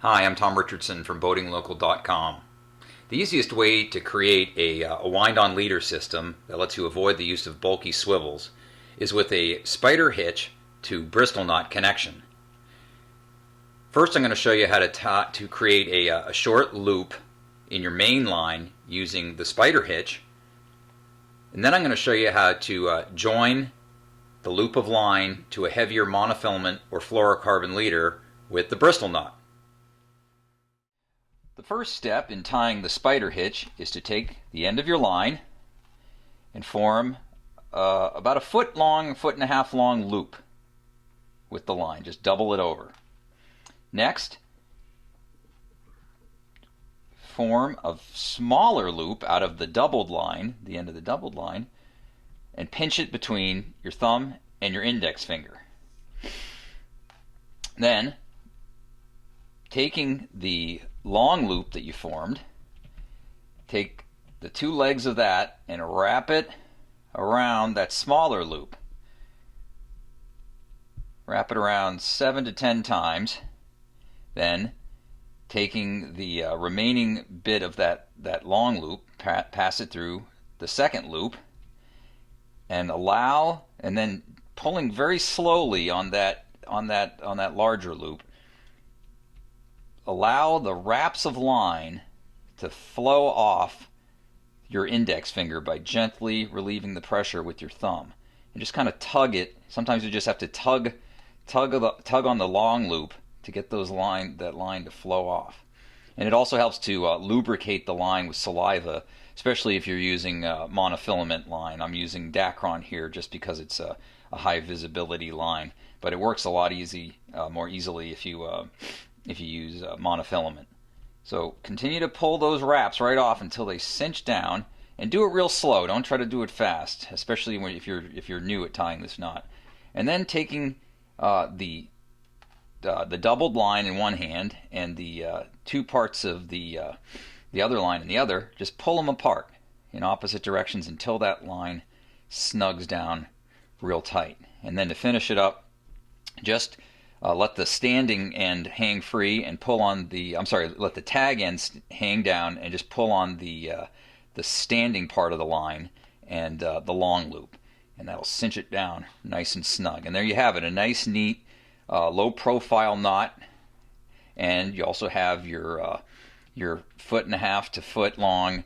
Hi, I'm Tom Richardson from boatinglocal.com. The easiest way to create a wind-on leader system that lets you avoid the use of bulky swivels is with a spider hitch to bristol knot connection. First, I'm going to show you how to create a short loop in your main line using the spider hitch, and then I'm going to show you how to join the loop of line to a heavier monofilament or fluorocarbon leader with the bristol knot. The first step in tying the spider hitch is to take the end of your line and form about a foot and a half long loop with the line. Just double it over. Next, form a smaller loop out of the doubled line, the end of the doubled line, and pinch it between your thumb and your index finger. Then, taking the long loop that you formed, take the two legs of that and wrap it around that smaller loop. Wrap it around 7 to 10 times. Then, taking the remaining bit of that long loop, pass it through the second loop, and then pulling very slowly on that larger loop. Allow the wraps of line to flow off your index finger by gently relieving the pressure with your thumb, and just kind of tug it. Sometimes you just have to tug on the long loop to get that line to flow off. And it also helps to lubricate the line with saliva, especially if you're using monofilament line. I'm using Dacron here just because it's a high visibility line, but it works a lot more easily if you use monofilament. So continue to pull those wraps right off until they cinch down, and do it real slow. Don't try to do it fast, especially if you're new at tying this knot. And then taking the doubled line in one hand and the two parts of the other line in the other, just pull them apart in opposite directions until that line snugs down real tight. And then to finish it up, just let the standing end hang free and pull on let the tag end hang down and just pull on the standing part of the line and the long loop, and that'll cinch it down nice and snug. And there you have it, a nice, neat, low profile knot. And you also have your foot and a half to foot long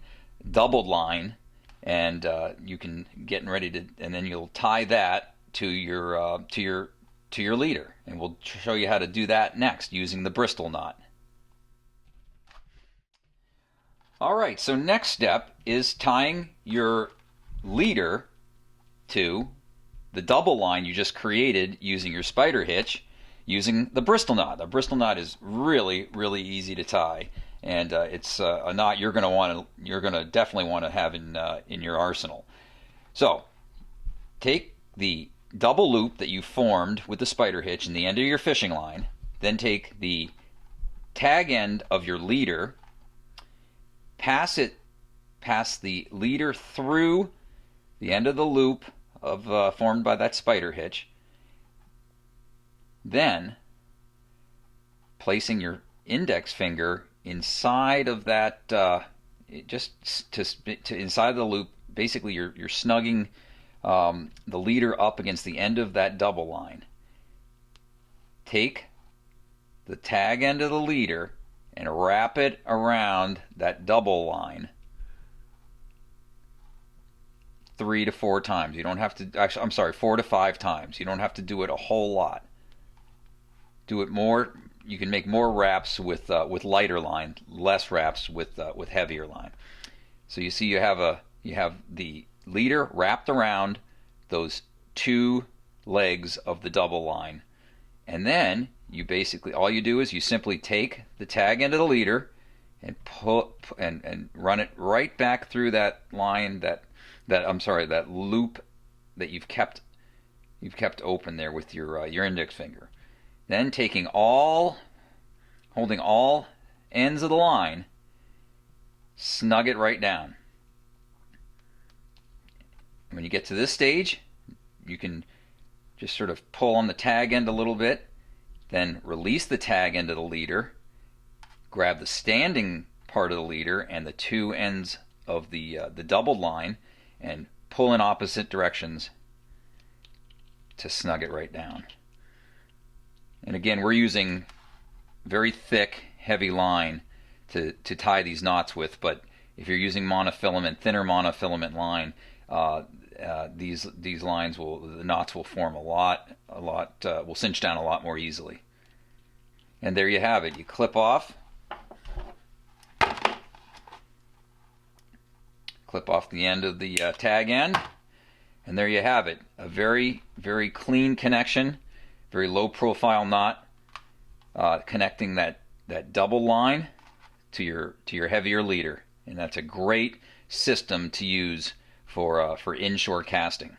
doubled line, and you can and then you'll tie that to your leader, and we'll show you how to do that next using the bristol knot. Alright, so next step is tying your leader to the double line you just created using your spider hitch using the bristol knot. The bristol knot is really, really easy to tie, and it's a knot you're going to definitely want to have in your arsenal. So take the double loop that you formed with the spider hitch in the end of your fishing line, then take the tag end of your leader, pass the leader through the end of the loop formed by that spider hitch, then placing your index finger inside of that, just to inside the loop. Basically, you're snugging the leader up against the end of that double line. Take the tag end of the leader and wrap it around that double line 3 to 4 times. You don't have to, actually, I'm sorry, 4 to 5 times. You don't have to do it a whole lot. Do it more. You can make more wraps with lighter line, less wraps with heavier line. So you see, you have the leader wrapped around those two legs of the double line, and then all you do is you simply take the tag end of the leader and and run it right back through that line, that loop that you've kept open there with your index finger. Then holding all ends of the line, snug it right down. When you get to this stage, you can just sort of pull on the tag end a little bit, then release the tag end of the leader, grab the standing part of the leader and the two ends of the doubled line and pull in opposite directions to snug it right down. And again, we're using very thick, heavy line to tie these knots with, but if you're using monofilament, thinner monofilament line, these lines the knots will form will cinch down a lot more easily. And there you have it. You clip off the end of the tag end, and there you have it. A very, very clean connection, very low profile knot, connecting that double line to your heavier leader, and that's a great system to use for inshore casting.